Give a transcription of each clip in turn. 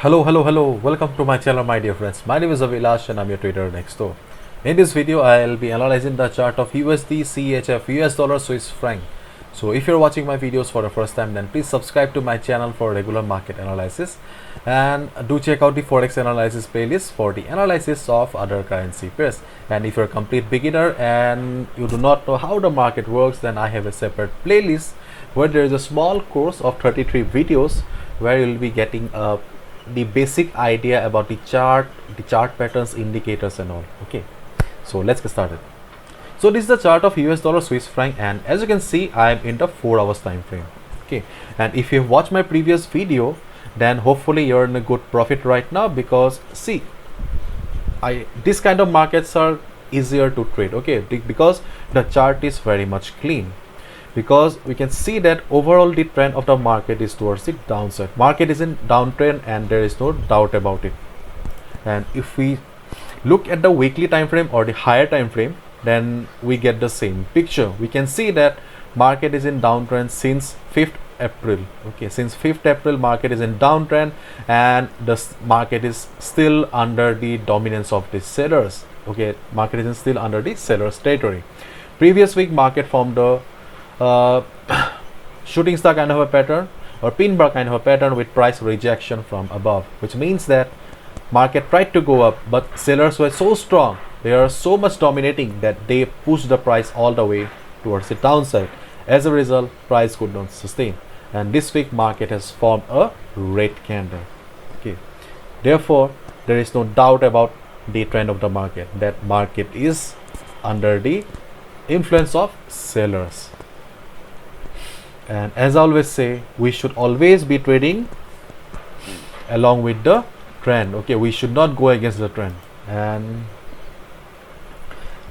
Hello. Welcome to my channel, my dear friends. My name is Avilash and I'm your trader next door. In this video, I'll be analyzing the chart of USD, CHF, US dollar, Swiss franc. So if you're watching my videos for the first time, then please subscribe to my channel for regular market analysis, and do check out the Forex analysis playlist for the analysis of other currency pairs. And if you're a complete beginner and you do not know how the market works, then I have a separate playlist where there is a small course of 33 videos where you'll be getting the basic idea about the chart patterns, indicators and all. Okay, so let's get started. So this is the chart of US dollar, Swiss franc, and as you can see, I am in the 4 hours time frame. Okay, and if you have watched my previous video, then hopefully you're in a good profit right now, because see, this kind of markets are easier to trade. Okay, because the chart is very much clean, because we can see that overall the trend of the market is towards the downside. Market is in downtrend and there is no doubt about it. And if we look at the weekly time frame or the higher time frame, then we get the same picture. We can see that market is in downtrend since 5th April. Okay, since 5th April market is in downtrend, and the market is still under the dominance of the sellers. Okay, market is still under the sellers territory. Previous week market formed a shooting star kind of a pattern or pin bar kind of a pattern with price rejection from above, which means that market tried to go up, but sellers were so strong, they are so much dominating that they pushed the price all the way towards the downside. As a result, price could not sustain, and this week market has formed a red candle. Okay, therefore there is no doubt about the trend of the market, that market is under the influence of sellers. And as I always say, we should always be trading along with the trend. Okay, we should not go against the trend. And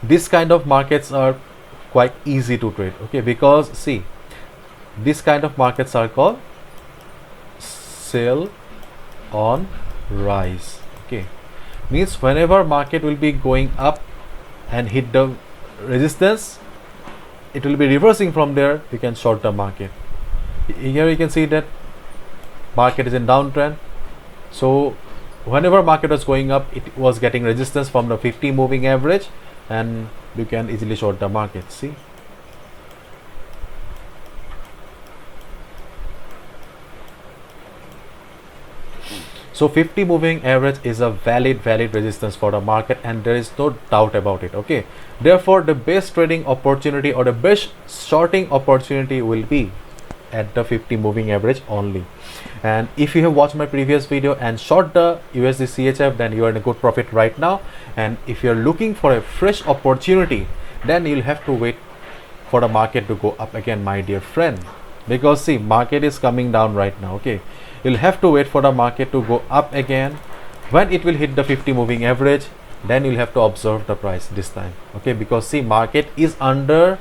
this kind of markets are quite easy to trade. Okay, because see, this kind of markets are called sell on rise. Okay, means whenever market will be going up and hit the resistance, it will be reversing from there. You can short the market. Here you can see that market is in downtrend, so whenever market was going up, it was getting resistance from the 50 moving average, and you can easily short the market. See, so 50 moving average is a valid resistance for the market, and there is no doubt about it. Okay, therefore the best trading opportunity or the best shorting opportunity will be at the 50 moving average only. And if you have watched my previous video and short the USD CHF, then you are in a good profit right now. And if you are looking for a fresh opportunity, then you'll have to wait for the market to go up again, my dear friend, because see, market is coming down right now. Okay, you'll have to wait for the market to go up again. When it will hit the 50 moving average, then you'll have to observe the price this time. Okay, because see, market is under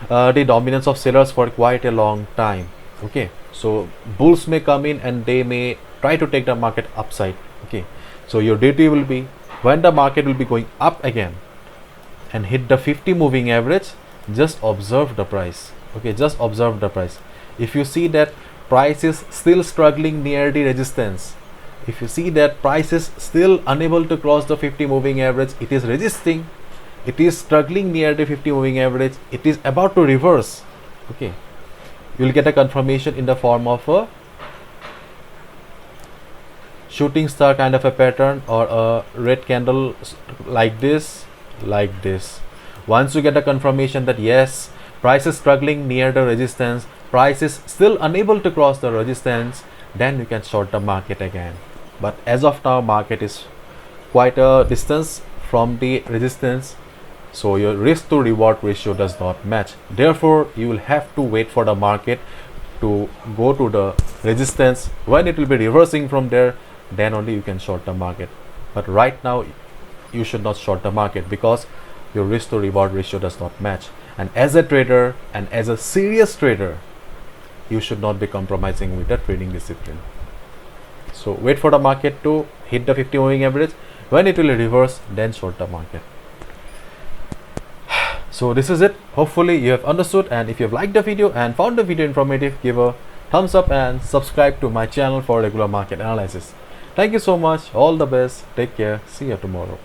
the dominance of sellers for quite a long time. Okay, so bulls may come in and they may try to take the market upside. Okay, so your duty will be, when the market will be going up again and hit the 50 moving average, just observe the price. Okay, just observe the price. If you see that price is still struggling near the resistance, if you see that price is still unable to cross the 50 moving average, it is resisting, it is struggling near the 50 moving average, it is about to reverse. Okay, you will get a confirmation in the form of a shooting star kind of a pattern or a red candle like this. Once you get a confirmation that yes, price is struggling near the resistance, price is still unable to cross the resistance, then you can short the market again. But as of now, market is quite a distance from the resistance, so your risk to reward ratio does not match. Therefore you will have to wait for the market to go to the resistance. When it will be reversing from there, then only you can short the market. But right now you should not short the market, because your risk to reward ratio does not match. And as a trader, and as a serious trader, you should not be compromising with the trading discipline. So wait for the market to hit the 50 moving average. When it will reverse, then short the market. So this is it. Hopefully you have understood, and if you have liked the video and found the video informative, give a thumbs up and subscribe to my channel for regular market analysis. Thank you so much. All the best. Take care. See you tomorrow.